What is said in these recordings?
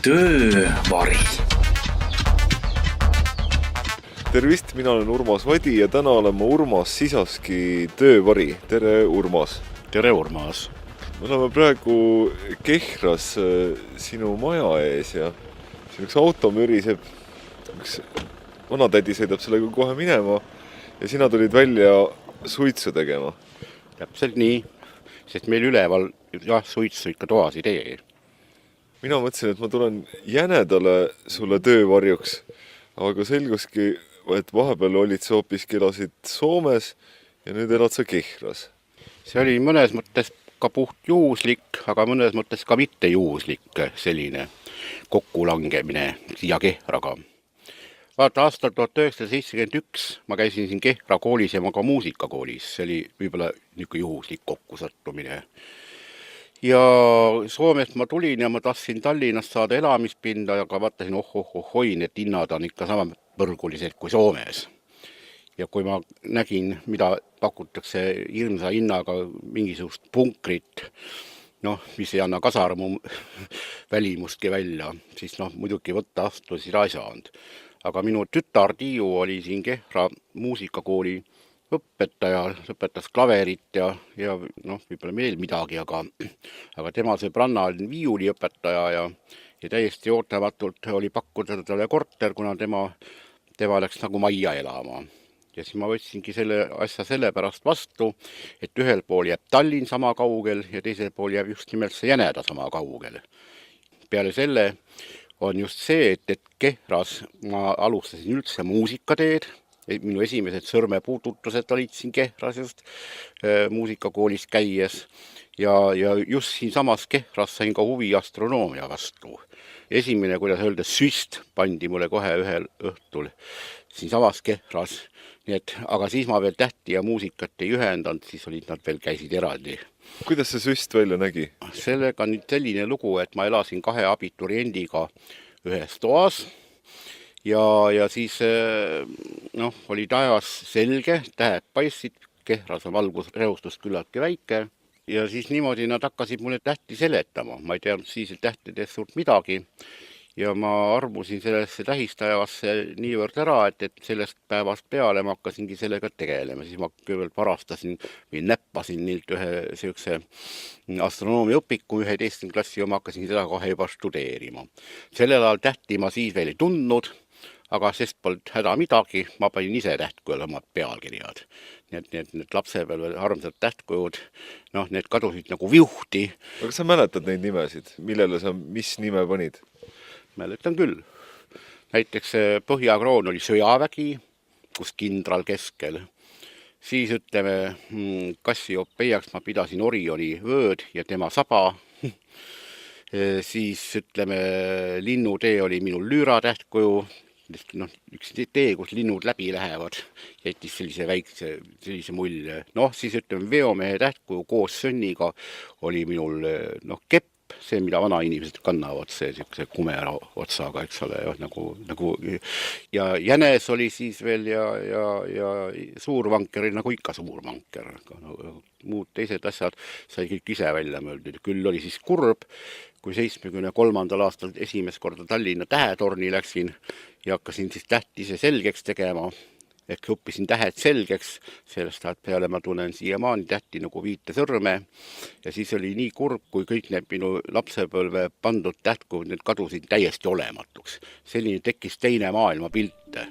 Töövari. Tervist, mina olen Urmas Vadi ja täna olen ma Urmas Sisaski töövari. Tere, Urmas! Tere, Urmas! Me oleme praegu Kehras sinu maja ees ja siin üks auto müriseb. Üks vanatädi sõidab sellega kohe minema ja sina tulid välja suitsu tegema. Täpselt nii, sest meil üleval suitsu ikka toas ei tee. Mina mõtlesin, et ma tulen jänedale sulle töövarjuks, aga selguski, et vahepeal olid sa hoopiski elasid Soomes ja nüüd elad sa Kehras. See oli mõnes mõttes ka puht juhuslik, aga mõnes mõttes ka mitte juhuslik selline kokkulangemine siia Kehraga. Vaata, aastal 1971 ma käisin siin Kehra koolis ja ma ka muusikakoolis. See oli võib-olla niisugune juhuslik kokkusattumine. Ja Soomest ma tulin ja ma tahtsin Tallinnast saada elamispinda, aga vaatasin, need hinnad on ikka sama põrgulised kui Soomes. Ja kui ma nägin, mida pakutakse hirmsa hinnaga mingisugust punkrit, mis ei anna kasarmu välimustki välja, siis muidugi võtta astusi ei saanud. Aga minu tütar Tiiu oli siin Kehra muusikakooli õpetaja, õpetas klaverit ja võib-olla meil midagi, aga tema sõbranna oli viiuliõpetaja ja täiesti ootamatult oli pakkuda talle korter, kuna tema läks nagu majja elama. Ja siis ma võtsingi selle asja sellepärast vastu, et ühel pool jääb Tallinn sama kaugel ja teisel pool jääb just nimelt see Jäneda sama kaugel. Peale selle on just see, et Kehras ma alustasin üldse muusikateed. Minu esimesed sõrmepuututused olid siin Kehras just muusikakoolis käies ja just siin samas Kehras sain ka huvi astronoomia vastu. Esimene, kuidas öelda, süst pandi mulle kohe ühel õhtul siin samas Kehras. Aga siis ma veel tähti ja muusikat ei ühendanud, siis olid nad veel käisid eraldi. Kuidas see süst välja nägi? Sellega on nüüd selline lugu, et ma elasin 2 abituriendiga ühes toas. Ja siis oli taevas selge, tähed paistsid, Kehras on valgusrehustus küllaltki väike ja siis niimoodi nad hakkasid mulle tähti seletama. Ma ei teadnud siis tähtedest suurt midagi ja ma armusin sellesse tähistajavasse niivõrd ära, et sellest päevast peale ma hakkasingi sellega tegelema. Siis ma kõigepealt varastasin või näppasin nilt ühe sellise astronoomia õpiku 11. klassi ja ma hakkasin seda kohe juba studeerima. Sellel ajal tähti ma siis veel ei tundnud, aga sest polnud häda midagi, ma panin ise tähtkujul omad pealkirjad. Need lapsepõlve armsad tähtkujud, need kadusid nagu viuhti. Aga sa mäletad neid nimesid? Millele sa mis nime panid? Mäletan küll. Näiteks Põhjakroon oli Sõjavägi, kus kindral keskel. Siis Kassiopeiaks ma pidasin Orioni vööd ja tema saba. Siis Linnutee oli minul Lüüra tähtkuju. Üks tee, kus linnud läbi lähevad, jättis sellise mulje. Siis Veomehe tähtkuju koos sõnniga oli minul kepp, see, mida vanainimesed kannavad, see kumera otsaga, eks ole, ja jänes oli siis veel ja suurvanker oli nagu ikka suurvanker. Muud teised asjad sai kõik ise välja mõeldud. Küll oli siis kurb, kui 73. aastal esimest korda Tallinna tähetorni läksin ja hakkasin siis tähtise selgeks tegema, ehk õppisin tähed selgeks, sellest ajast peale ma tunnen siiamaani tähti nagu 5 sõrme ja siis oli nii kurb, kui kõik need minu lapsepõlve pandud tähtkud, need kadusid täiesti olematuks. Selline tekkis teine maailma pilte.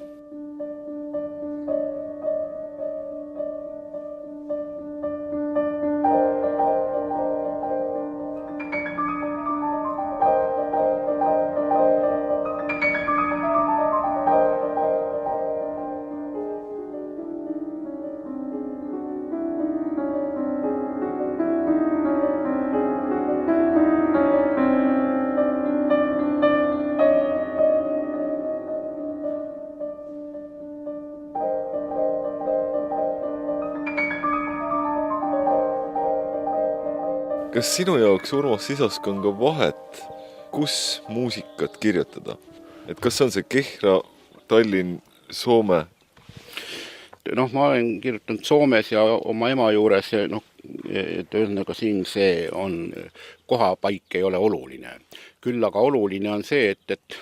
Kas sinu jaoks, Urmas Sisask, on ka vahet, kus muusikat kirjutada? Kas on see Kehra, Tallinn, Soome? noh, ma olen kirjutanud Soomes ja oma ema juures ja noh, et ühesõnaga siin see on, kohapaik ei ole oluline. Küll aga oluline on see, et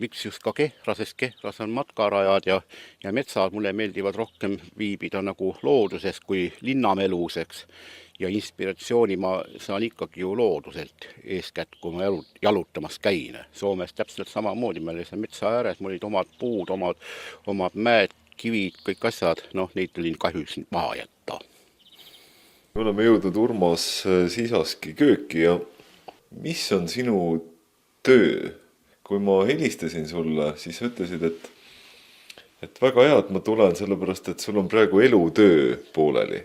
miks just ka Kehra, sest Kehras on matkarajad ja metsad, mulle meeldivad rohkem viibida nagu looduses kui linnameluseks. Ja inspiratsiooni ma saan ikkagi ju looduselt eeskätt, kui ma jalutamas käin. Soomes täpselt samamoodi, meil oli see metsa ääres, mul olid omad puud, omad mäed, kivid, kõik asjad, noh, neid olin kahjuks maha jätta. Me oleme jõudnud Urmas Sisaski kööki ja mis on sinu töö? Kui ma helistasin sulle, siis ütlesid, et väga hea, et ma tulen sellepärast, et sul on praegu elutöö pooleli.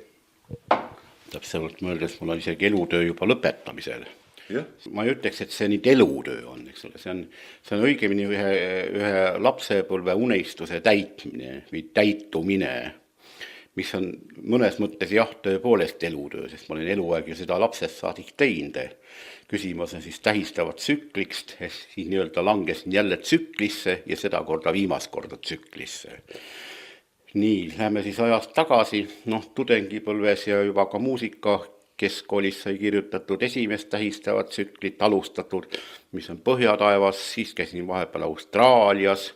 Täpselt mõeldes, mul on isegi elutöö juba lõpetamisel. Ja? Ma ei ütleks, et see nüüd elutöö on, eks ole. See on õigemini ühe lapsepõlve unistuse täitmine või täitumine, mis on mõnes mõttes jah, tõepoolest elutöö, sest ma olen eluaeg ju seda lapsest saadik teinud. Küsimus on siis tähistavat tsüklikst, siis nii-öelda langesin jälle tsüklisse ja seda korda viimast korda tsüklisse. Nii, läheme siis ajast tagasi, noh, tudengipõlves ja juba ka muusika keskkoolis sai kirjutatud esimest tähistavat tsüklit alustatud, mis on Põhjataevas, siis käisin vahepeal Austraalias,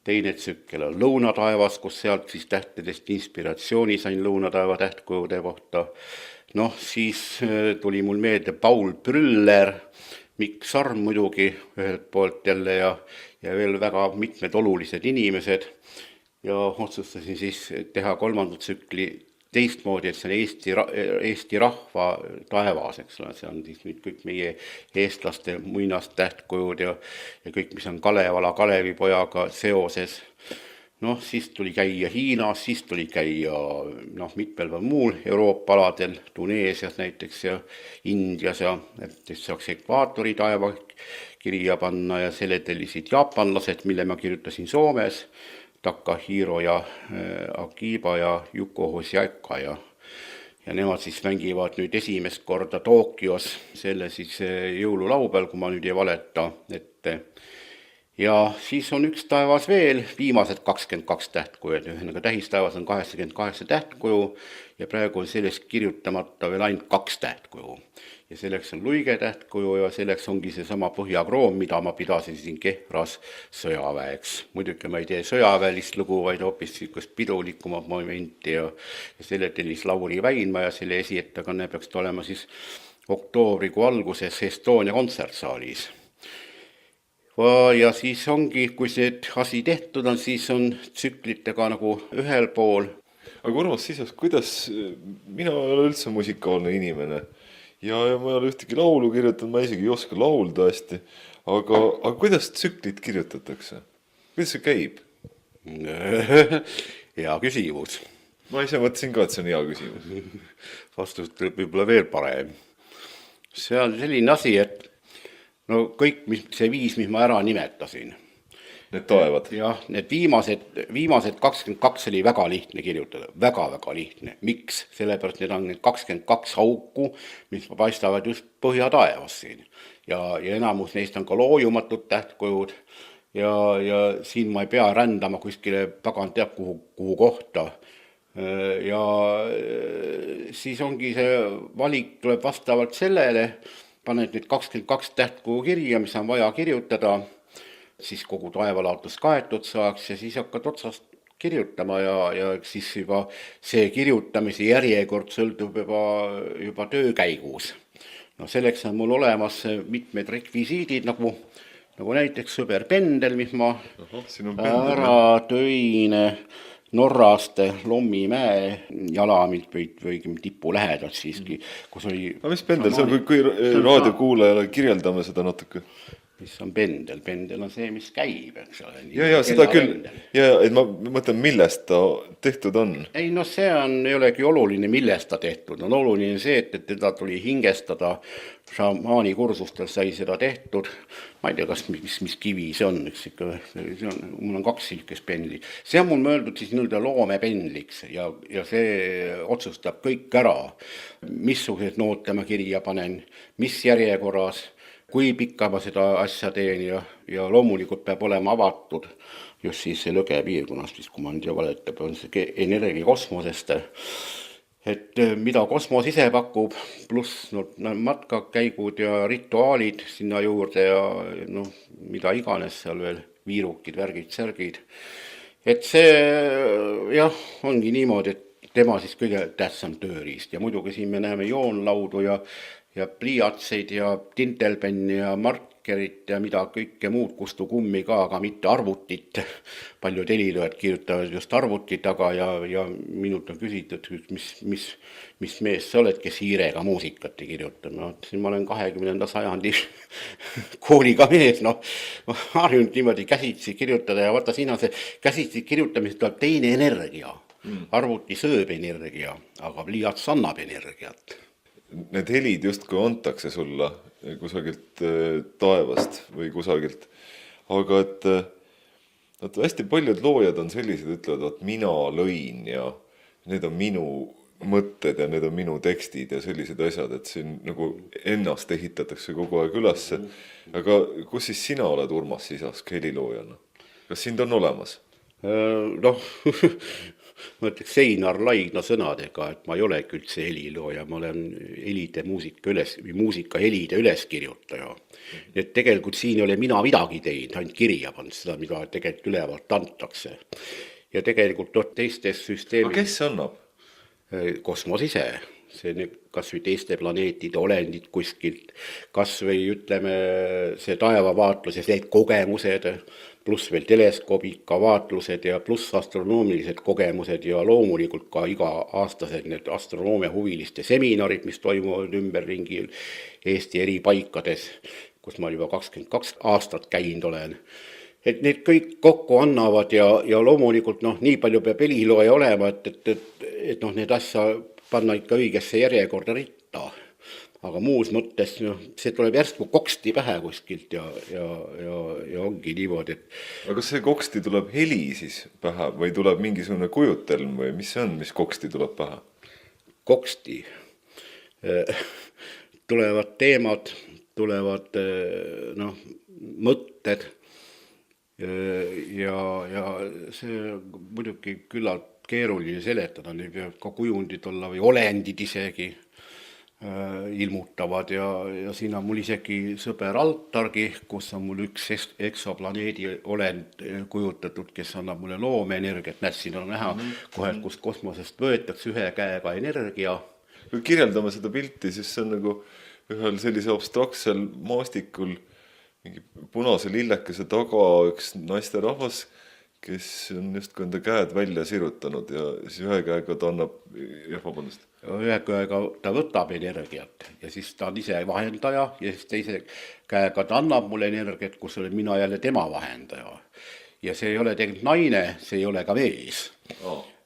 teine tsükkel on Lõunataevas, kus sealt siis tähtedest inspiratsiooni sain Lõunataeva tähtkujude kohta. Noh, siis tuli mul meelde Paul Brüller, Mikk Sarm muidugi ühelt poolt jälle ja veel väga mitmed olulised inimesed ja otsustasin siis teha kolmandat tsükli teistmoodi, et see on Eesti rahva taevas, eks ole, see on siis nüüd kõik meie eestlaste muinast tähtkujud ja kõik, mis on Kalevala Kalevipojaga seoses. Noh, siis tuli käia Hiinas, siis tuli käia mitmel muul Euroopa aladel, Tuneesias näiteks ja Indias ja et saaks ekvaatori taeva kirja panna ja selle tellisid jaapanlased, mille ma kirjutasin Soomes, Takahiro ja Akiba ja Yuko Hoshiaka ja nemad siis mängivad nüüd esimest korda Tokyos selle siis jõululaupäeval, kui ma nüüd ei valeta, ette. Ja siis on üks taevas veel, viimased 22 tähtkuju, ühesõnaga tähistaevas on 88 tähtkuju ja praegu on sellest kirjutamata veel ainult 2 tähtkuju. Ja selleks on Luige tähtkuju ja selleks ongi see sama Põhjakroom, mida ma pidasin siin Kehras sõjaväeks. Muidugi ma ei tee sõjaväelist lugu, vaid hoopis pidulikuma momenti ja selle tellis Lauri Väinma ja selle esiettekanne peaks olema siis oktoobrikuu alguses Estonia kontsertsaalis. Ja siis ongi, kui see asi tehtud on, siis on tsüklitega nagu ühel pool. Aga Urmas Sisas, kuidas, mina ei ole üldse musikaalne inimene ja ma ei ole ühtegi laulu kirjutanud, ma isegi ei oska laulda hästi, aga kuidas tsüklit kirjutatakse? Kuidas see käib? Hea küsimus. Ma ise mõtlesin ka, et see on hea küsimus. Vastus tuleb võib-olla veel parem. See on selline asi, et no kõik see 5, mis ma ära nimetasin. Need taevad. Jah, need viimased 22 oli väga lihtne kirjutada, väga lihtne. Miks? Sellepärast need on need 22 auku, mis paistavad just Põhjataevas siin. Ja enamus neist on ka loojumatud tähtkujud ja siin ma ei pea rändama kuskile pagan teab kuhu kohta. Ja siis ongi see valik tuleb vastavalt sellele, paned nüüd 22 tähtkuju kirja, mis on vaja kirjutada, siis kogu taevalaatus kaetud saaks ja siis hakkad otsast kirjutama ja siis juba see kirjutamise järjekord sõltub juba töö käigus. No selleks on mul olemas mitmed rekvisiidid, nagu näiteks sõberpendel, mis ma ära tõin Norrast Lommimäe jalamilt või tipu lähedalt siiski, kus oli... Aga mis pendel? See on, kui raadiokuulajale kirjeldame seda natuke. Mis on pendel? Pendel on see, mis käib, eks ole. Ja seda küll. Ja et ma mõtlen, millest ta tehtud on. Ei, no see ei olegi oluline, millest ta tehtud. On oluline see, et teda tuli hingestada. Šamaani kursustel sai seda tehtud. Ma ei tea, kas mis kivi see on. Mul on 2 silkes pendlid. See on mul mõeldud siis nii-öelda loomependliks ja see otsustab kõik ära. Missugused noote ma kirja panen, mis järjekorras, kui pikka ma seda asja teen ja loomulikult peab olema avatud just siis see lõge piirkonnast, siis kui ma nüüd ei valeta, on see energia kosmosest, et mida kosmos ise pakub, pluss matkakäigud ja rituaalid sinna juurde ja mida iganes seal veel, viirukid, värgid, särgid. Et see jah, ongi niimoodi, et tema siis kõige tähtsam tööriist ja muidugi siin me näeme joonlaudu ja pliiatseid ja tintelpenni ja markerit ja mida kõike muud, kustukummi ka, aga mitte arvutit. Paljud helilööjad kirjutavad just arvuti taga ja minult on küsitud, mis mees sa oled, kes hiirega muusikat ei kirjuta. Ma olen 20. sajandi kooliga mees, ma harjunud niimoodi käsitsi kirjutada ja vaata siin on see käsitsi kirjutamisest tuleb teine energia. Arvuti sööb energia, aga pliiats annab energiat. Need helid justkui antakse sulle kusagilt taevast või kusagilt, aga et hästi paljud loojad on sellised, ütlevad, et mina lõin ja need on minu mõtted ja need on minu tekstid ja sellised asjad, et siin nagu ennast ehitatakse kogu aeg ülesse. Aga kus siis sina oled Urmas Sisask heliloojana? Kas sind on olemas? Ma ütleks Seinar Laidna sõnadega, et ma ei ole üldse helilooja, ma olen helide muusika helide üleskirjutaja. Et tegelikult siin ei ole mina midagi teinud, ainult kirja pannud seda, mida tegelikult ülevalt antakse. Ja tegelikult teistes süsteemid... Aga kes annab? Kosmos ise. See kas või teiste planeetide olendid kuskilt, kas või ütleme see taevavaatlus ja need kogemused, pluss veel teleskoobika vaatlused ja pluss astronoomilised kogemused ja loomulikult ka iga-aastased need astronoomia huviliste seminarid, mis toimuvad ümberringi Eesti eri paikades, kus ma juba 22 aastat käinud olen. Et need kõik kokku annavad ja loomulikult nii palju peab helilooja olema, et need asja panna ikka õigesse järjekorda ritta. Aga muus mõttes see tuleb järsku koksti pähe kuskilt ja ongi niimoodi, et... Aga kas see koksti tuleb heli siis pähe või tuleb mingisugune kujutelm või mis see on, mis koksti tuleb pähe? Koksti. Tulevad teemad, tulevad mõtted ja see muidugi küllalt keeruline seletada, neil peab ka kujundid olla või olendid isegi ilmutavad ja siin on mul isegi sõber Altargi, kus on mul üks eksoplaneedi olend kujutatud, kes annab mulle loomeenergiat, siin on näha kohe, kus kosmosest võetakse ühe käega energia. Kui kirjeldame seda pilti, siis see on nagu ühel sellise abstraktsel maastikul mingi punase lillekese taga üks naisterahvas, kes on just enda käed välja sirutanud ja siis ühe käega ta annab, ühe käega ta võtab energiat ja siis ta on ise vahendaja ja siis teise käega ta annab mulle energiat, kus olen mina jälle tema vahendaja. Ja see ei ole tegelikult naine, see ei ole ka mees.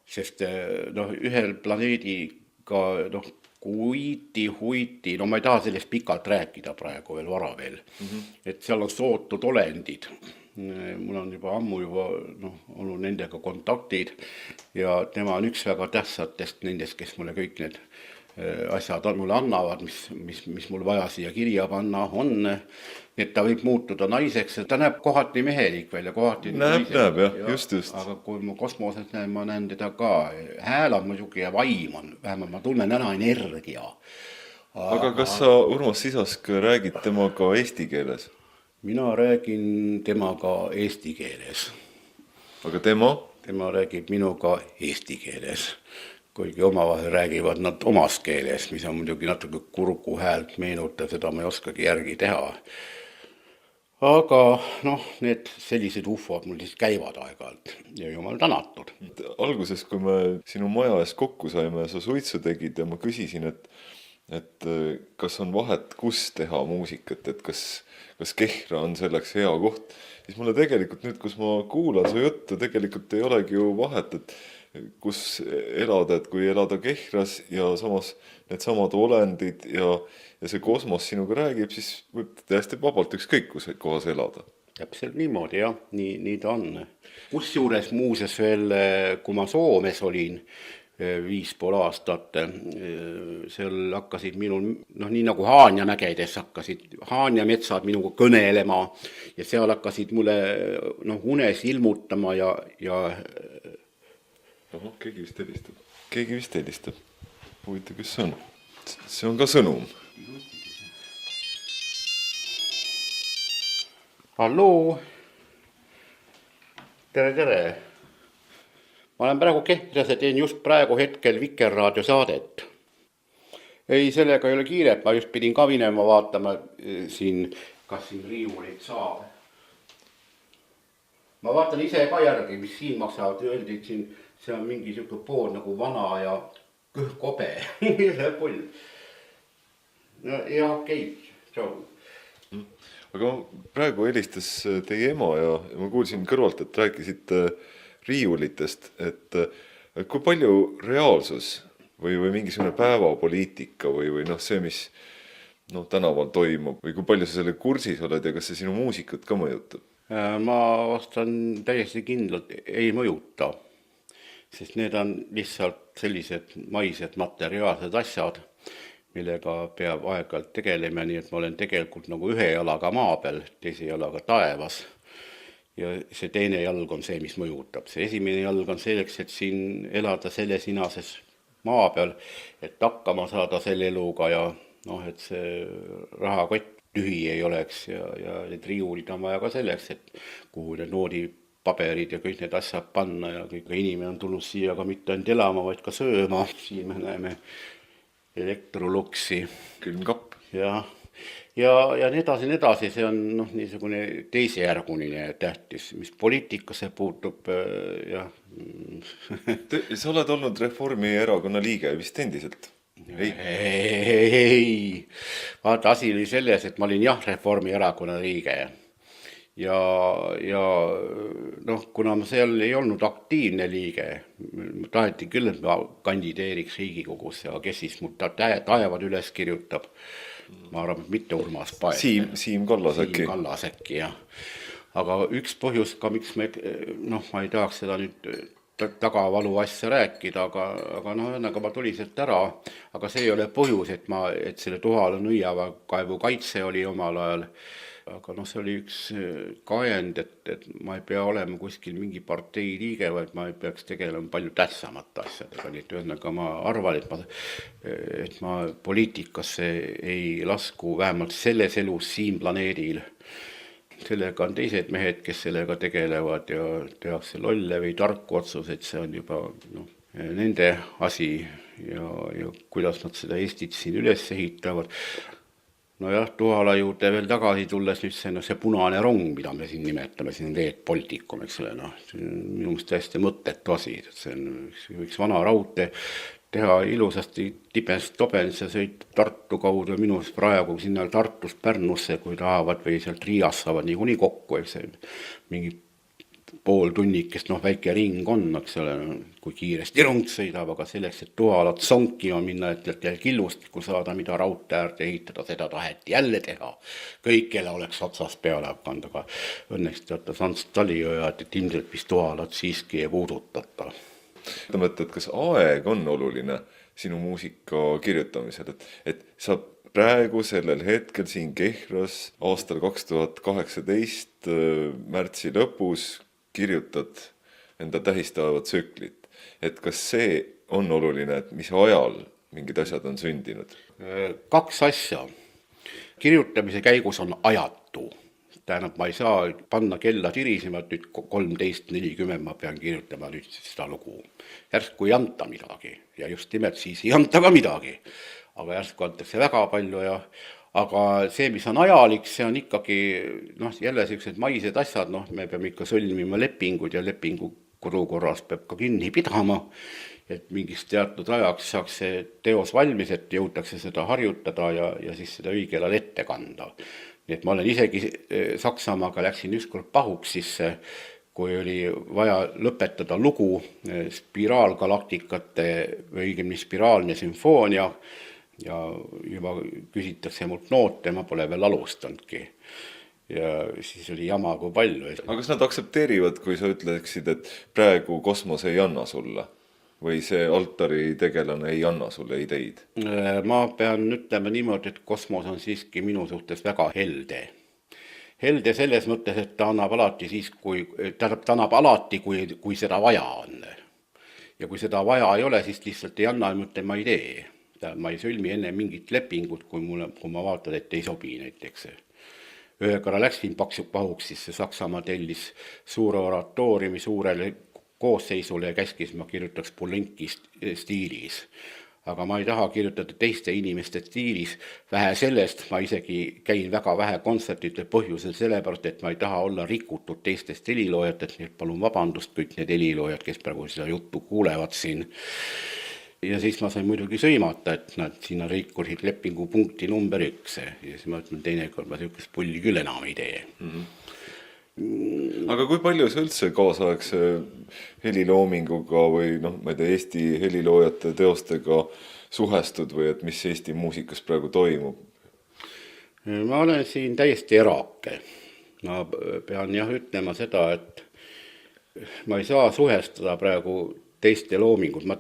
Sest ühel planeediga huiti, ma ei taha sellest pikalt rääkida praegu veel vara veel. Et seal on sootud olendid. Mul on juba ammu olnud nendega kontaktid ja tema on üks väga tähtsatest nendest, kes mulle kõik need asjad mulle annavad, mis mul vaja siia kirja panna on, et ta võib muutuda naiseks, ta näeb kohati mehelik välja, kohati näeb, jah, just. Aga kui ma kosmoses näen, ma näen teda ka, hääl on muidugi ja vaim on, vähemalt ma tunnen ära energia. Aga kas sa, Urmas Sisask, räägid temaga eesti keeles? Mina räägin temaga eesti keeles. Aga tema? Tema räägib minuga eesti keeles. Kuigi omavahel räägivad nad omas keeles, mis on muidugi natuke kurgu häält meenutav, seda ma ei oskagi järgi teha. Aga need sellised ufod mul siis käivad aeg-ajalt ja jumal tänatud. Alguses, kui me sinu maja ees kokku saime, sa suitsu tegid ja ma küsisin, et kas on vahet, kus teha muusikat, et kas Kehra on selleks hea koht, siis mulle tegelikult nüüd, kus ma kuulan su juttu, tegelikult ei olegi ju vahet, et kus elada, et kui elada Kehras ja samas need samad olendid ja see kosmos sinuga räägib, siis võib täiesti vabalt ükskõik kohas elada. Täpselt niimoodi, jah, nii ta on. Kusjuures muuses veel, kui ma Soomes olin, 5,5 aastat. Seal hakkasid minul, nii nagu Haanja mägedes hakkasid Haanja metsad minuga kõnelema ja seal hakkasid mulle unes ilmutama ja keegi vist helistab. Huvitav, kes see on? See on ka sõnum. Halloo! Tere! Ma olen praegu Kehras ja teen just praegu hetkel Vikerraadio saadet. Ei, sellega ei ole kiiret, ma just pidin ka minema vaatama kas siin riiulit saab. Ma vaatan ise ka järgi, mis siin maksavad, öeldi, et siin see on mingi selline pool nagu vana ja kõhkobe. Ja okei, tšau. Aga praegu helistas teie ema ja ma kuulsin kõrvalt, et rääkisite riiulitest, et kui palju reaalsus või mingisugune päevapoliitika või see, mis tänaval toimub või kui palju sa selle kursis oled ja kas see sinu muusikut ka mõjutab? Ma vastan täiesti kindlalt, ei mõjuta, sest need on lihtsalt sellised maised materiaalsed asjad, millega peab aeg-ajalt tegelema, nii et ma olen tegelikult nagu ühe jalaga maa peal, teise jalaga taevas. Ja see teine jalg on see, mis mõjutab. See esimene jalg on selleks, et siin elada selle sinases maa peal, et hakkama saada selle eluga ja et see rahakott tühi ei oleks ja need riiulid on vaja ka selleks, et kuhu need noodipaberid ja kõik need asjad panna ja kõik inimene on tulnud siia ka mitte ainult elama, vaid ka sööma. Siin me näeme elektroluksi. Külmkapp. Ja nii edasi, see on niisugune teisejärguline tähtis, mis poliitikasse puutub ja... Sa oled olnud Reformierakonna liige vist endiselt? Ei. Vaata, asi oli selles, et ma olin Reformierakonna liige ja kuna ma seal ei olnud aktiivne liige, taheti küll, et ma kandideeriks Riigikogus ja kes siis mul taevad üles kirjutab. Ma arvan, et mitte Urmas Paet. Siim Kallas äkki. Siim Kallas äkki, jah. Aga üks põhjus ka, miks ma ei tahaks seda nüüd tagavalu asja rääkida, aga ma tulin sealt ära, aga see ei ole põhjus, et selle Tuhala nõiava kaevu kaitse oli omal ajal. Aga see oli üks kaend, et ma ei pea olema kuskil mingi partei liige, vaid ma ei peaks tegelema palju tähtsamate asjadega. Nii et ühesõnaga ma arvan, et ma poliitikasse ei lasku vähemalt selles elus siin planeedil. Sellega on teised mehed, kes sellega tegelevad ja tehakse lolle või tarku otsuseid, see on juba nende asi ja kuidas nad seda Eestit siin üles ehitavad. Tuhala juurde veel tagasi tulles nüüd see punane rong, mida me siin nimetame, siin Veet Balticum, eks ole, minu meelest täiesti mõttetu asi, et see võiks vana raudtee teha ilusasti Tibest Tobenisse sõit Tartu kaudu ja minust praegu sinna Tartust Pärnusse, kui tahavad või sealt Riias saavad niikuinii kokku, eks see mingi pool tunnikest, väike ring on, eks ole, kui kiiresti rong sõidab, aga selleks, et Tuhalat sonkima minna, et killustikku saada, mida raudtee äärde ehitada, seda taheti jälle teha. Kõikele oleks otsas peale hakanud, aga õnneks teatas Ants Talijõja, et ilmselt vist Tuhalat siiski ei puudutata. Et kas aeg on oluline sinu muusika kirjutamisel, et sa praegu sellel hetkel siin Kehras aastal 2018 märtsi lõpus kirjutad enda tähistavat tsüklit, et kas see on oluline, et mis ajal mingid asjad on sündinud? Kaks asja. Kirjutamise käigus on ajatu. Tähendab, ma ei saa panna kella tirisema, et nüüd 13.40 ma pean kirjutama nüüd seda lugu. Järsku ei anta midagi ja just nimelt siis ei anta ka midagi. Aga järsku antakse väga palju aga see, mis on ajalik, see on ikkagi jälle sellised maised asjad, me peame ikka sõlmima lepingud ja lepingu kodukorras peab ka kinni pidama, et mingist teatud ajaks saaks see teos valmis, et jõutakse seda harjutada ja siis seda õigel ajal ette kanda. Nii et ma olen isegi Saksamaaga läksin ükskord pahuks sisse, kui oli vaja lõpetada lugu spiraalgalaktikate või õigemini spiraalne sümfoonia ja juba küsitakse mult noote, ma pole veel alustanudki. Ja siis oli jama kui palju. Aga kas nad aksepteerivad, kui sa ütleksid, et praegu kosmos ei anna sulle? või see altari tegelane ei anna sulle ideid? Ma pean ütlema niimoodi, et Kosmos on siiski minu suhtes väga helde. Helde selles mõttes, et ta annab alati siis, ta annab alati, kui seda vaja on. Ja kui seda vaja ei ole, siis lihtsalt ei anna, mõtle, ma ei tee. Ma ei sõlmi enne mingit lepingut, kui ma vaatan, et ei sobi näiteks. Ühe korra läksin pahuks, siis Saksamaa tellis suure oratooriumi suurele koosseisule ja käskis, ma kirjutaks Poulenki stiilis. Aga ma ei taha kirjutada teiste inimeste stiilis. Vähe sellest, ma isegi käin väga vähe kontsertide põhjusel sellepärast, et ma ei taha olla rikutud teistest heliloojatest, nii et palun vabandust kõik need heliloojad, kes praegu seda juttu kuulevad siin. Ja siis ma sain muidugi sõimata, et nad sinna rikkusid lepingu punkti number 1. Ja siis ma ütlen, teinekord ma sihukest pulli küll enam ei tee. Aga kui palju sa üldse kaasaegse heliloominguga või ma ei tea, Eesti heliloojate teostega suhestud või et mis Eesti muusikas praegu toimub? Ma olen siin täiesti eraake. Ma pean ütlema seda, et ma ei saa suhestada praegu teiste loomingud. Ma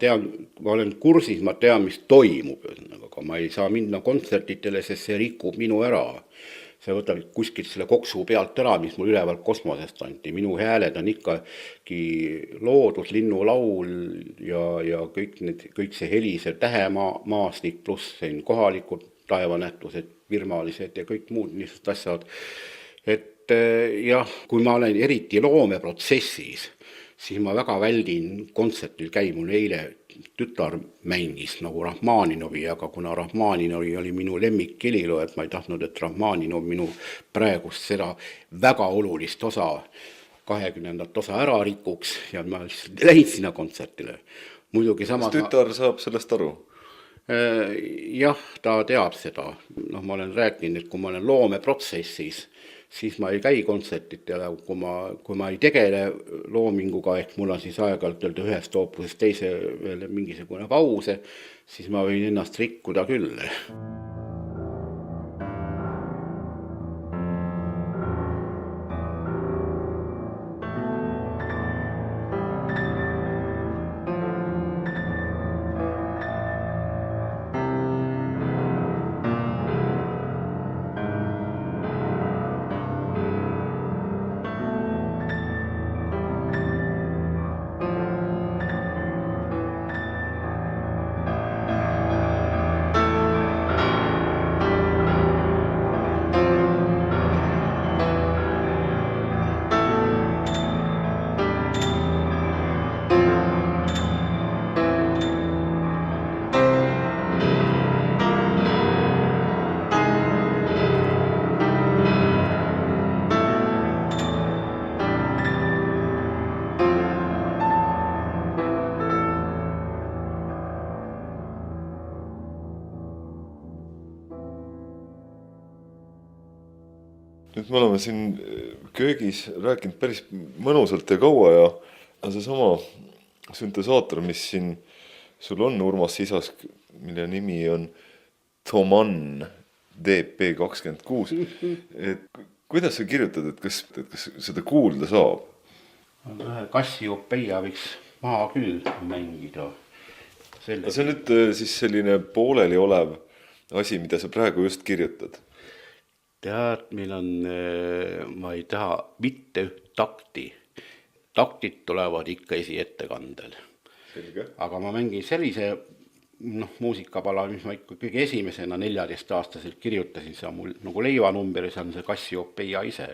olen kursis, ma tean, mis toimub, aga ma ei saa minna kontsertitele, sest see rikub minu ära. See võtab kuskilt selle koksu pealt ära, mis mul üleval Kosmosest anti. Minu hääled on ikkagi loodus, linnulaul ja kõik see helise tähemaastik pluss kohalikud taevanähtused, virmalised ja kõik muud niisugused asjad. Et kui ma olen eriti loomeprotsessis, siis ma väga väldin kontsertil mul eile tütar mängis nagu Rahmaninovi, aga kuna Rahmaninovi oli minu lemmik heliloo, et ma ei tahtnud, et Rahmaninov minu praegust seda väga olulist osa, 20. osa ära rikuks ja ma lähin sinna kontsertile. Muidugi kas tütar saab sellest aru? Jah, ta teab seda. Ma olen rääkinud, et kui ma olen loomeprotsessis, siis ma ei käi kontsertitele, kui ma ei tegele loominguga, ehk mul on siis aeg-ajalt öelda ühest oopusest teise veel mingisugune pause, siis ma võin ennast rikkuda küll. Nüüd me oleme siin köögis rääkinud päris mõnusalt ja kaua ja seesama süntesaator, mis siin sul on Urmas Sisask, mille nimi on Thomann DP26. Et kuidas sa kirjutad, et kas seda kuulda saab? Cassiopeia võiks maha küll mängida. See on nüüd siis selline pooleli olev asi, mida sa praegu just kirjutad. Tead, meil on, ma ei taha mitte üht takti. Taktid tulevad ikka esiettekandel. Selge. Aga ma mängin sellise muusikapala, mis ma ikka kõige esimesena 14-aastaselt kirjutasin. See on mul nagu leivanumber ja see on see Cassiopeia ise.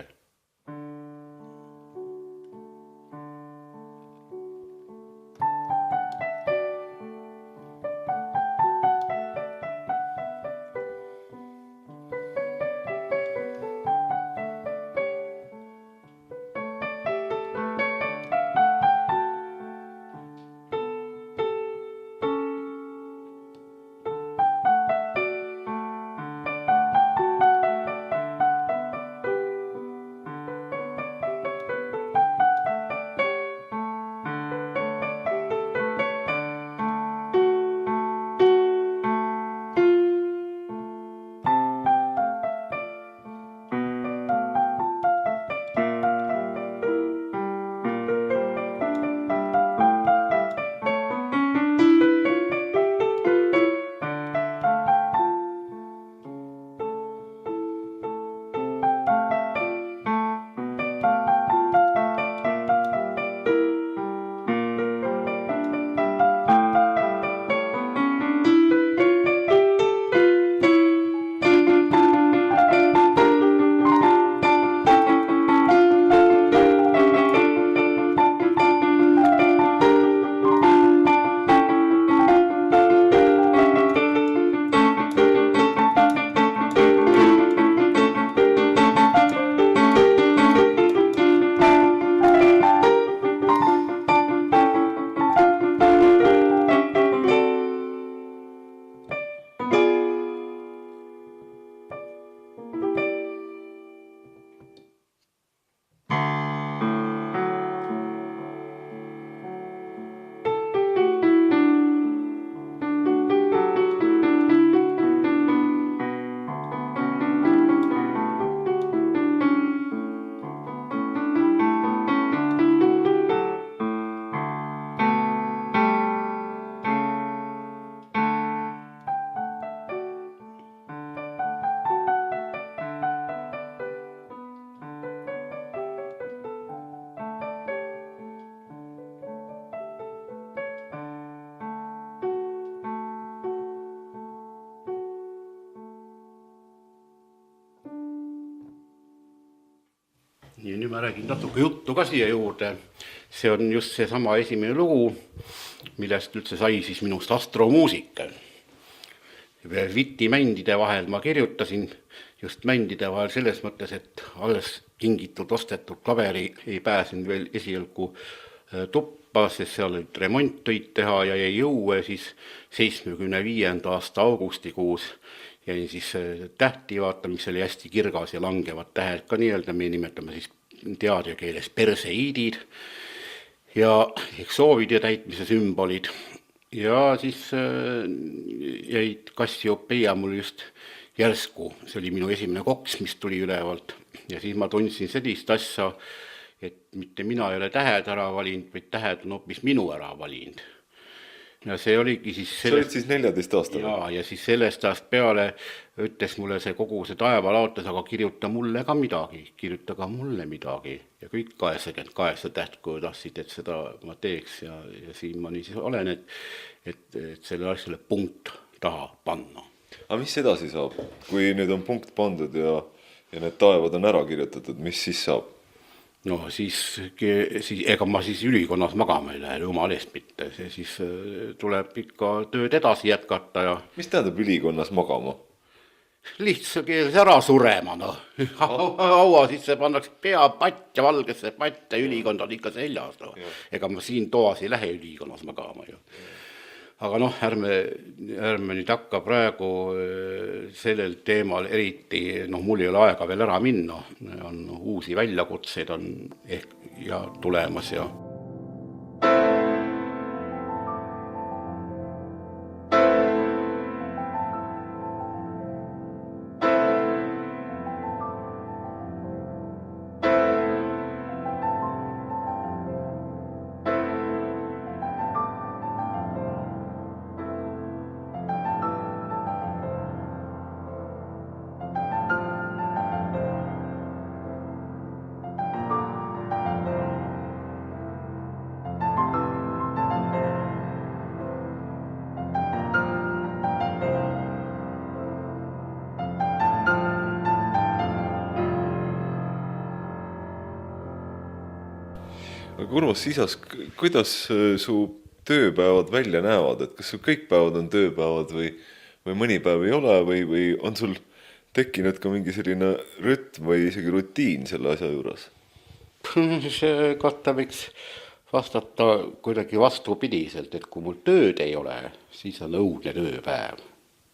ja nüüd ma räägin natuke juttu ka siia juurde. See on just seesama esimene lugu, millest üldse sai siis minust astromuusika. Vitimändide vahel ma kirjutasin, just mändide vahel selles mõttes, et alles kingitud ostetud klaveri ei pääsenud veel esialgu tuppa, sest seal olid remonttöid teha ja ei jõue siis 75. aasta augustikuus jäin siis tähti vaata, mis oli hästi kirgas ja langevad tähed ka nii-öelda, me nimetame siis teadjakeeles perseiidid ja soovide täitmise sümbolid. Ja siis jäid Cassiopeia mul just järsku, see oli minu esimene koks, mis tuli ülevalt. Ja siis ma tundsin sellist asja, et mitte mina ei ole tähed ära valinud, vaid tähed on hoopis minu ära valinud. Ja see oligi siis... Sa olid siis 14 aastane? Ja siis sellest ajast peale ütles mulle see kogu see taevalaotes, aga kirjuta mulle ka midagi, kirjuta ka mulle midagi. Ja kõik 88 tähtkuju tahtsid, et seda ma teeks ja siin ma nii siis olen, et selle asjale punkt taha panna. Aga mis edasi saab? Kui nüüd on punkt pandud ja need taevad on ära kirjutatud, mis siis saab? No siis ega ma siis ülikonnas magama ei lähe, jumal eest mitte. See siis tuleb ikka tööd edasi jätkata ja... Mis tähendab ülikonnas magama? Lihtsa keeles ära surema, no. Haua sisse pannakse pea patt ja valgesse patt ja ülikond on ikka seljas, no. Ega ma siin toas ei lähe ülikonnas magama ju. Aga noh, ärme nüüd hakka praegu sellel teemal eriti, mul ei ole aega veel ära minna, on uusi väljakutseid on ehk ja tulemas ja... Aga Urmas Sisas, kuidas su tööpäevad välja näevad? Et kas sul kõik päevad on tööpäevad või mõni päev ei ole või on sul tekkinud ka mingi selline rütm või isegi rutiin selle asja juures? See kohta võiks vastata kuidagi vastupidiselt, et kui mul tööd ei ole, siis on õudne tööpäev.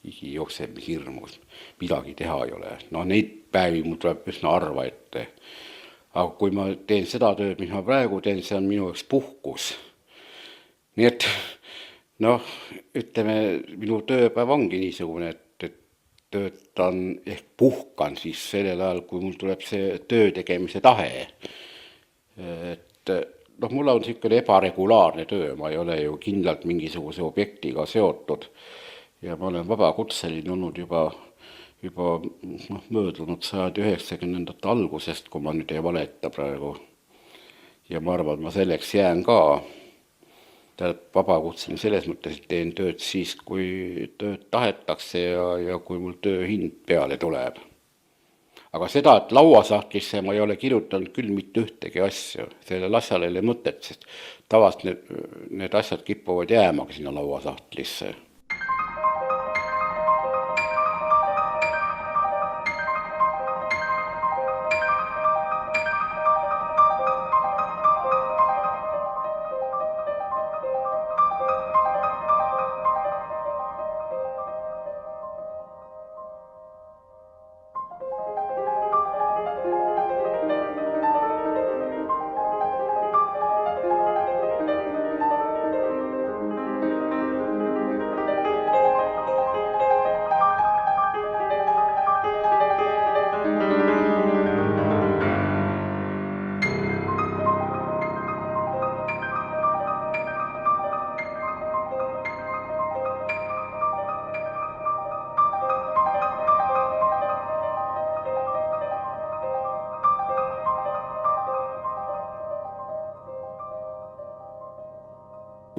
Igi jookseb hirmus, midagi teha ei ole. No neid päevi mul tuleb üsna arva ette. Aga kui ma teen seda tööd, mis ma praegu teen, see on minu jaoks puhkus. Nii et, ütleme, minu tööpäev ongi niisugune, et töötan ehk puhkan siis sellel ajal, kui mul tuleb see töö tegemise tahe. Et, mul on selline ebaregulaarne töö, ma ei ole ju kindlalt mingisuguse objektiga seotud ja ma olen vabakutseline olnud juba möödunud 190. algusest, kui ma nüüd ei valeta praegu. Ja ma arvan, ma selleks jään ka. Vabakutseline selles mõttes, et teen tööd siis, kui tööd tahetakse ja kui mul tööhind peale tuleb. Aga seda, et lauasahtlisse ma ei ole kirjutanud küll mitte ühtegi asju. Sellel asjal ei ole mõtet, sest tavast need asjad kipuvad jäämagi sinna lauasahtlisse.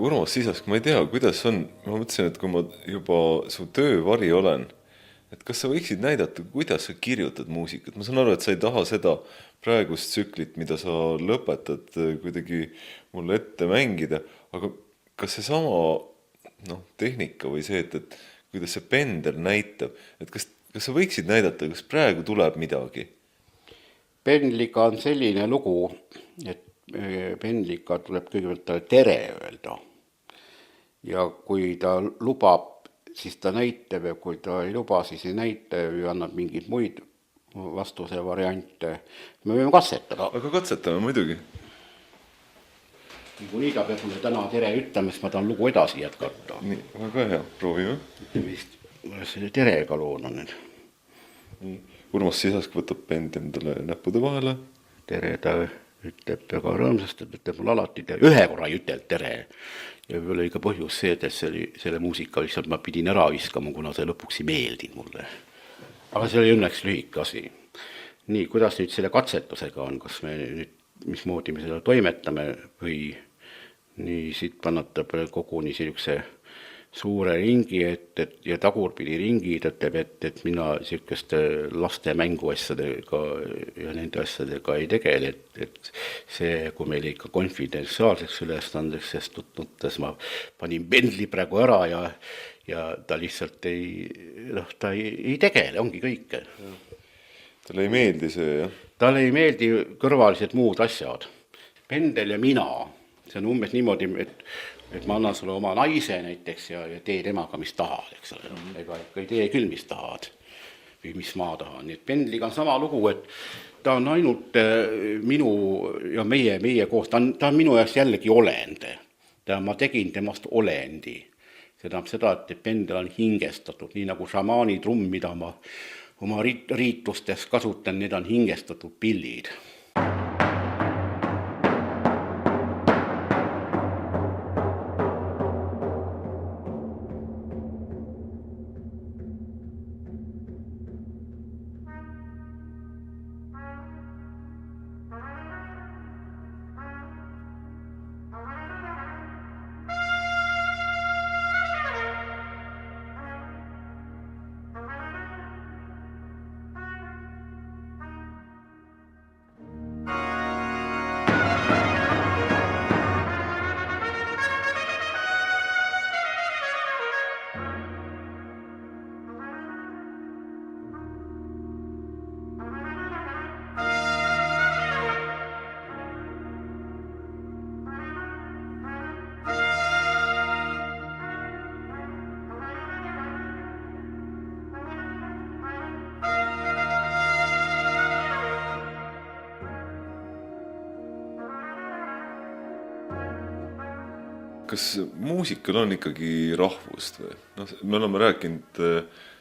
Urmas Sisas, ma ei tea, kuidas on, ma mõtlesin, et kui ma juba su töövari olen, et kas sa võiksid näidata, kuidas sa kirjutad muusikat? Ma saan aru, et sa ei taha seda praegust tsüklit, mida sa lõpetad, kuidagi mulle ette mängida, aga kas see sama tehnika või see, et kuidas see pendel näitab, et kas sa võiksid näidata, kas praegu tuleb midagi? Pendliga on selline lugu, et pendliga tuleb kõigepealt talle tere öelda. Ja kui ta lubab, siis ta näitab ja kui ta ei luba, siis ei näita ja annab mingeid muid vastuse variante. Me võime katsetada. Aga katsetame muidugi. Nii ta peab mulle täna tere ütlema, siis ma tahan lugu edasi jätkata. Nii, väga hea, proovime. Vist selle terega loon on nüüd. Nii. Urmas Sisask võtab pend endale näppude vahele. Tere ta ütleb väga rõõmsasti, et ütleb mul alati ühe korra ei ütel tere. Ja võib-olla ikka põhjus see, et selle muusika lihtsalt ma pidin ära viskama, kuna see lõpuks ei meeldinud mulle. Aga see oli õnneks lühike asi. Nii, kuidas nüüd selle katsetusega on, kas me nüüd, mismoodi me seda toimetame või nii siit pannatab koguni sellise suure ringi ja tagurpidi ringi, et mina selliste laste mänguasjadega ja nende asjadega ei tegele, et see, kui meil ikka konfidentsiaalseks ülestandeks, sest tutnutas ma panin pendli praegu ära ja ta lihtsalt ei tegele, ongi kõike. Talle ei meeldi see, jah? Talle ei meeldi kõrvalised muud asjad. Pendel ja mina, see on umbes niimoodi, et ma annan sulle oma naise näiteks ja tee temaga, mis tahad, eks ole. Ega ei tee küll, mis tahad või mis ma tahan. Nii et pendliga on sama lugu, et ta on ainult minu ja meie koos, ta on minu jaoks jällegi olend. Ma tegin temast olendi. See tähendab seda, et pendel on hingestatud, nii nagu šamaani trumm, mida ma oma riitustes kasutan, need on hingestatud pillid. Kas muusikal on ikkagi rahvust või? Me oleme rääkinud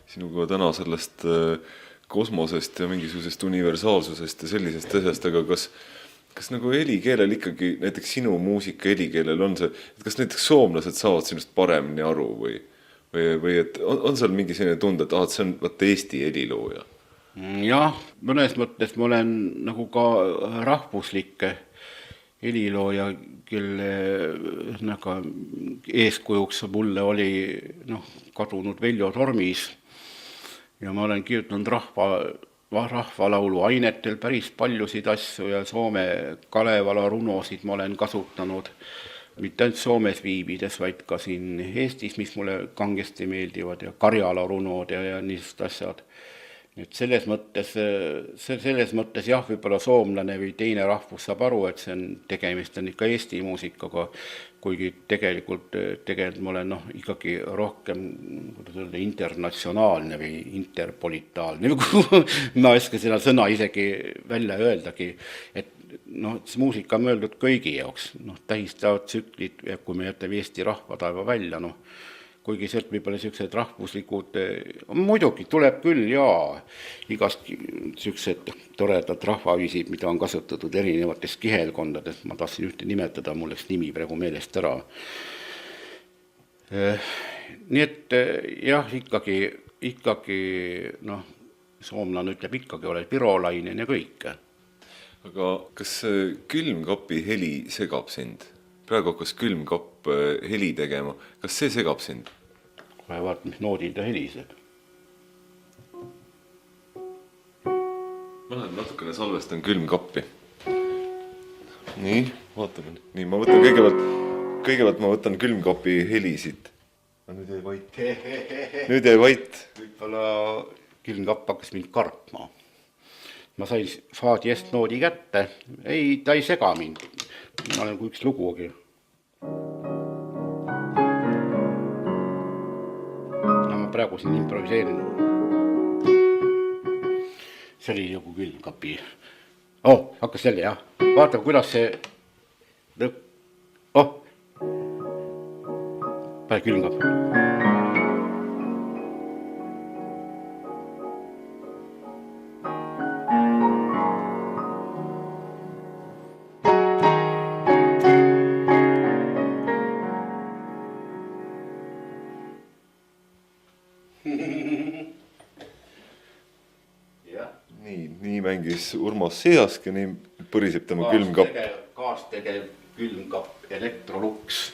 sinuga täna sellest kosmosest ja mingisugusest universaalsusest ja sellisest asjast, aga kas nagu helikeelel ikkagi, näiteks sinu muusika helikeelel on see, et kas näiteks soomlased saavad sinust paremini aru või et on seal mingi selline tunda, et see on Eesti helilooja? Jah, mõnes mõttes ma olen nagu ka rahvuslik helilooja, kelle eeskujuks mulle oli kadunud Veljo Tormis ja ma olen kirjutanud rahvalaulu ainetel päris paljusid asju ja Soome Kalevala runosid ma olen kasutanud mitte ainult Soomes viibides, vaid ka siin Eestis, mis mulle kangesti meeldivad ja Karjala runod ja niisugused asjad. Et selles mõttes jah, võib-olla soomlane või teine rahvus saab aru, et see on tegemist on ikka Eesti muusikaga, kuigi tegelikult ma olen ikkagi rohkem internatsionaalne või interpolitaalne, ma ei oska seda sõna isegi välja öeldagi, et see muusika on mõeldud kõigi jaoks, tähistavad tsüklid, kui me jätame Eesti rahvataeva välja, kuigi sealt võib-olla sellised rahvuslikud, muidugi tuleb küll igast sellised toredad rahvaviisid, mida on kasutatud erinevates kihelkondades, ma tahtsin ühte nimetada, mul läks nimi praegu meelest ära. Nii et jah, ikkagi soomlane ütleb ikkagi, oled virolainen ja kõik. Aga kas külmkapi heli segab sind? Praegu hakkas külmkapp heli tegema. Kas see segab sind? Kohe vaat, mis noodil ta heliseb. ma lähen natukene salvestan külmkappi. Nii, vaatame. Nii, ma võtan kõigepealt ma võtan külmkapi helisid. Nüüd jäi vait. Nüüd jäi vait. Võib-olla külmkapp hakkas mind karpma. Ma sain faadi S-noodi kätte. Ei, ta ei sega mind. Ma olen kui üks lugugi. No, ma praegu siin improviseerin. See oli nagu külmkapi. Hakkas jälle, jah. Vaata, kuidas see... Pane külmkapp. Nii mängis Urmas Seask ja nii põriseb tema külmkapp. Kaastegev külmkapp Electrolux.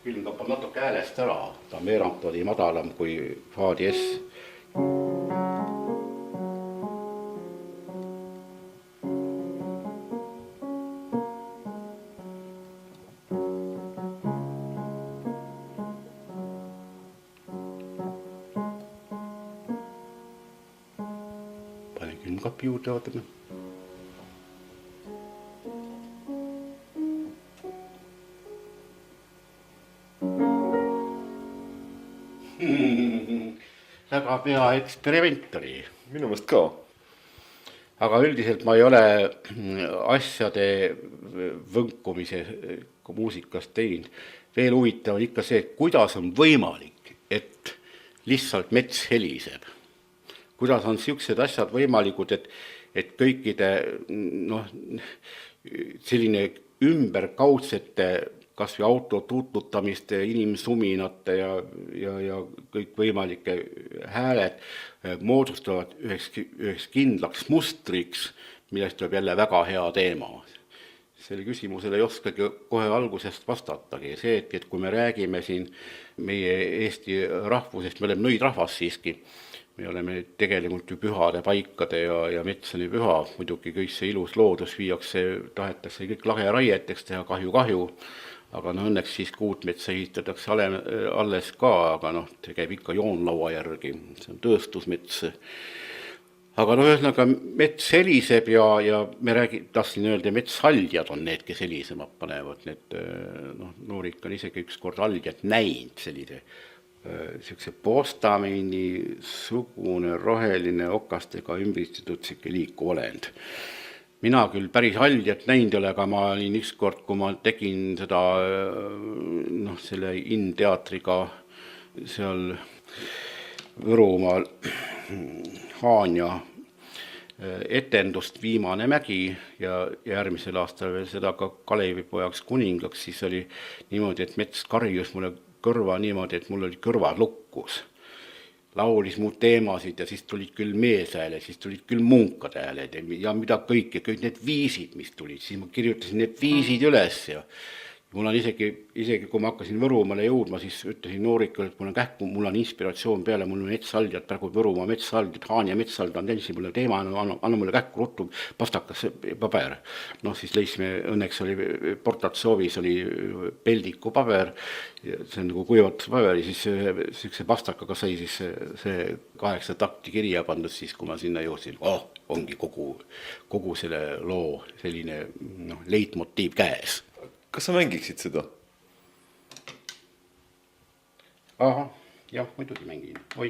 Külmkapp on natuke häälest ära. Ta on veerandtooni madalam kui faadi S. Panen külmkapi juurde, vaatame. Väga pea eksperiment oli. Minu meelest ka. Aga üldiselt ma ei ole asjade võnkumise muusikast teinud. Veel huvitav on ikka see, kuidas on võimalik, et lihtsalt mets heliseb. Kuidas on siuksed asjad võimalikud, et kõikide selline ümberkaudsete kas või auto tuutlutamiste, inimsuminate ja kõik võimalike hääled moodustavad üheks kindlaks mustriks, millest tuleb jälle väga hea teema. Selle küsimusele ei oskagi kohe algusest vastatagi. See, et kui me räägime siin meie Eesti rahvusest, me oleme nõidrahvas siiski, me oleme tegelikult ju pühade paikade ja mets on ju püha, muidugi kõik see ilus loodus viiakse, tahetakse kõik lageraieteks teha kahju, aga õnneks siis kuutmetsa ehitatakse alles ka, aga see käib ikka joonlaua järgi, see on tööstusmets. Aga ühesõnaga mets heliseb ja me tahtsin öelda, metshaldjad on need, kes helisema panevad, need noorik on isegi üks kord haldjad näinud sellise postamini sugune roheline okastega ümbristatud siuke liikuv olend. Mina küll päris haldjat näinud ole, aga ma olin üks kord, kui ma tegin seda selle Teatriga seal Võrumaal Haanja etendust Viimane mägi ja järgmisel aastal veel seda ka Kalevipojaks kuningaks, siis oli niimoodi, et mets karjus mulle kõrva niimoodi, et mul oli kõrvad lukkus. Laulis muud teemasid ja siis tulid küll meeshääled, siis tulid küll munkade hääled ja mida kõik need viisid, mis tulid. Siis ma kirjutasin need viisid üles ja mul on isegi kui ma hakkasin Võrumaale jõudma, siis ütlesin noorikule, et mul on kähku, mul on inspiratsioon peale, mul on metshaldjad, praegu Võrumaa metshaldjad, Haanja metshaldjad on teinud mulle teema, anna mulle kähku ruttu pastakas paber. Siis leisime, õnneks oli Portatsoovis oli peldiku paber, see on nagu kuivatuspaber ja siis siukse pastakaga sai siis see 8 takti kirja pandud, siis kui ma sinna jõudsin, ongi kogu selle loo selline leitmotiiv käes. Kas sa mängiksid seda? Aha, jah, muidugi mängin. Oi.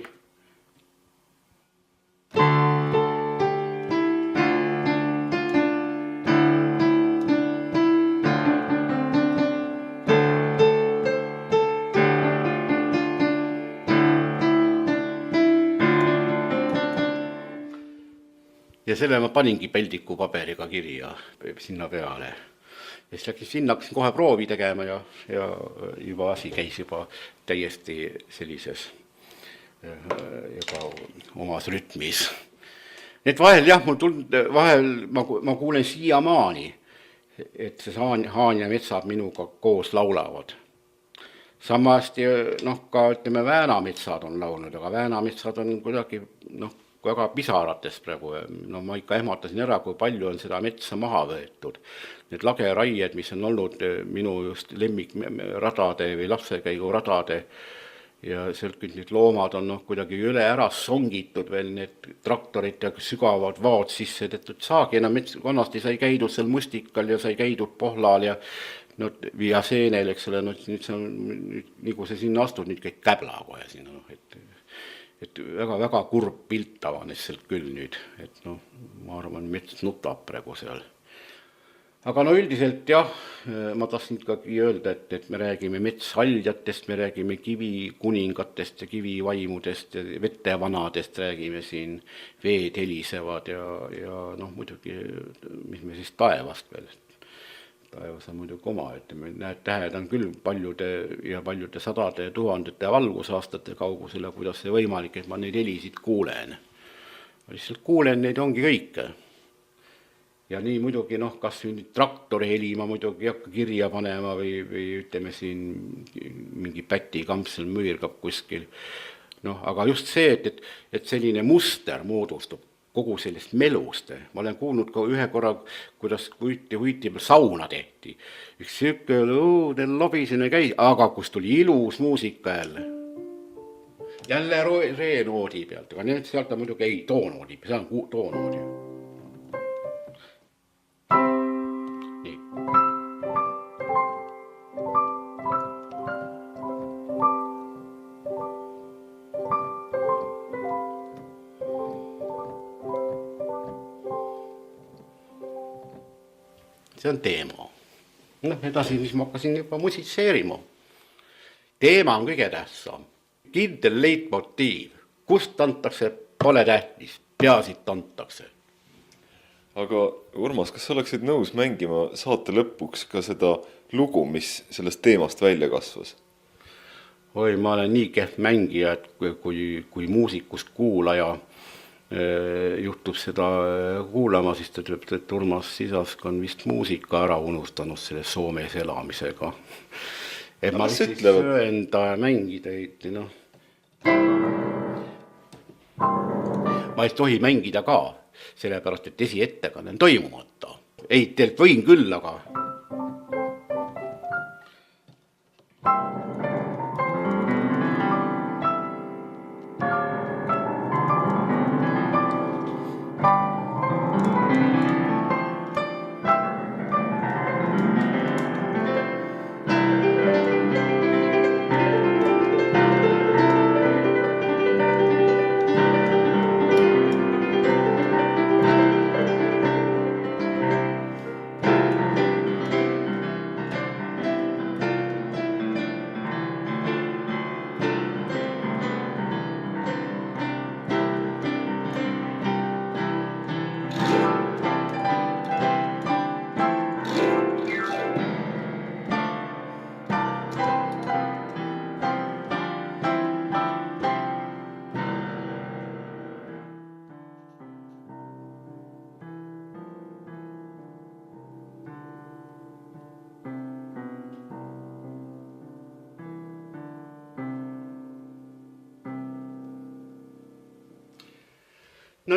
Ja selle ma paningi peldiku paberiga kirja sinna peale. Ja siis hakkasin kohe proovi tegema ja juba asi käis juba täiesti sellises juba omas rütmis. Need vahel jah, vahel ma kuulen siiamaani, et see Haan ja metsad minuga koos laulavad. Samasti ka ütleme väänametsad on laulnud, aga väänametsad on kuidagi väga pisarates praegu. Ma ikka ehmatasin ära, kui palju on seda metsa maha võetud. Need lageraied, mis on olnud minu just lemmikradade või lapsekäiguradade ja sealt need loomad on kuidagi üle ära songitud veel, need traktorid ja sügavad vaad sisse, et saagi enam vanasti sai käidud seal mustikal ja sai käidud pohlal ja via seenel, eks ole, nüüd see on, nagu see sinna astud, nüüd kõik käbla kohe sinna, et väga-väga kurb pilt avanes sealt küll nüüd, et ma arvan, mets nutab praegu seal. Aga üldiselt jah, ma tahtsin ikkagi öelda, et me räägime metshaljatest, me räägime kivikuningatest ja kivivaimudest ja vetevanadest räägime siin, veed helisevad ja muidugi, mis me siis taevast veel. Taevas on muidugi oma, näed, tähed on küll paljude sadade ja tuhandete valgusaastate kaugusel ja kuidas see võimalik, et ma neid helisid kuulen. Ma lihtsalt kuulen neid, ongi kõike. Ja nii muidugi, kas traktori heli ma muidugi ei hakka kirja panema või ütleme siin mingi päti kampsel müürgab kuskil. Aga just see, et selline muster moodustub kogu sellest melust. Ma olen kuulnud ka ühe korra, kuidas huiti peal sauna tehti. Üks süüke õudel lobisene käis, aga kus tuli ilus muusika jälle. Jälle re-noodi pealt, aga need sealt on muidugi ei toonoodi, see on toonoodi. See on teema. Edasi siis ma hakkasin juba musitseerima. Teema on kõige tähtsam. Kindel leitmotiiv. Kust antakse, pole tähtis. Peasid antakse. Aga Urmas, kas sa oleksid nõus mängima saate lõpuks ka seda lugu, mis sellest teemast välja kasvas? Oi, ma olen nii kehv mängija, et kui muusikust kuulaja juhtub seda kuulama, siis ta ütleb, et Urmas Sisask on vist muusika ära unustanud selle Soomes elamisega. Et ma vist söönda ja mängida ma ei tohi mängida ka, sellepärast, et esiettekanne on toimumata. Ei, teilt võin küll, aga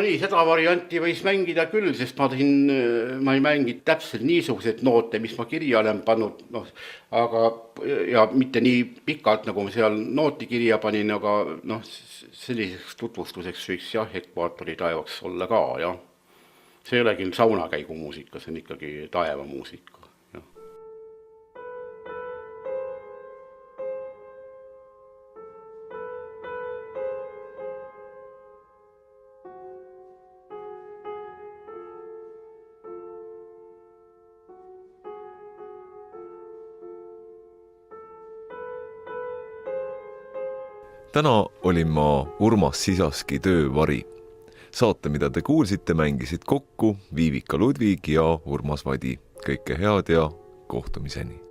nii, seda varianti võis mängida küll, sest ma ei mänginud täpselt niisugused noote, mis ma kirja olen pannud, aga ja mitte nii pikalt, nagu ma seal nooti kirja panin, aga selliseks tutvustuseks võiks ekvaatori taevaks olla ka, jah. See ei ole küll saunakäigu muusika, see on ikkagi taeva muusika. Täna olin ma Urmas Sisaski töövari. Saate, mida te kuulsite, mängisid kokku Viivika Ludvig ja Urmas Vadi. Kõike head ja kohtumiseni!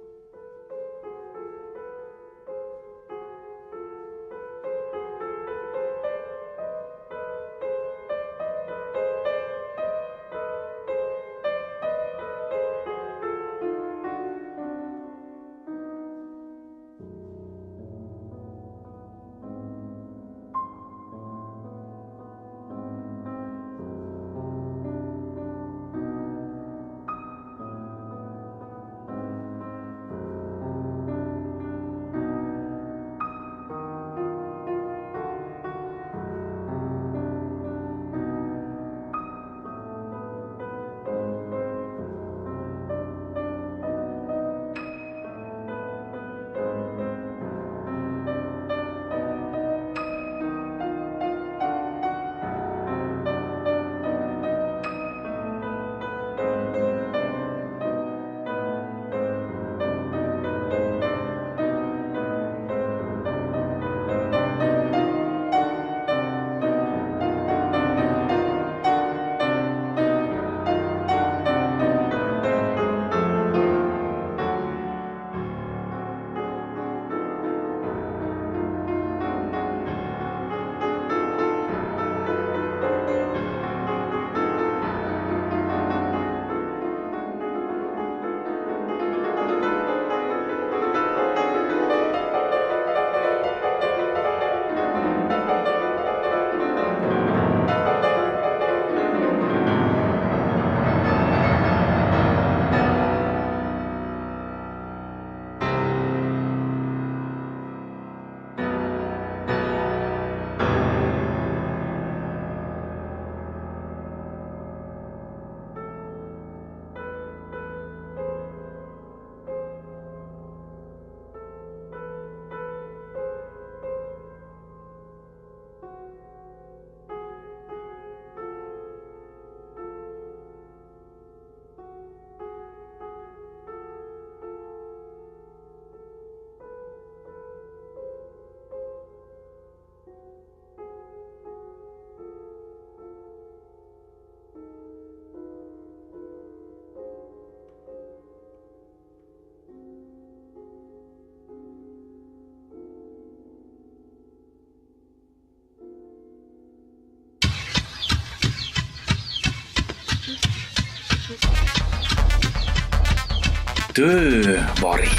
töövari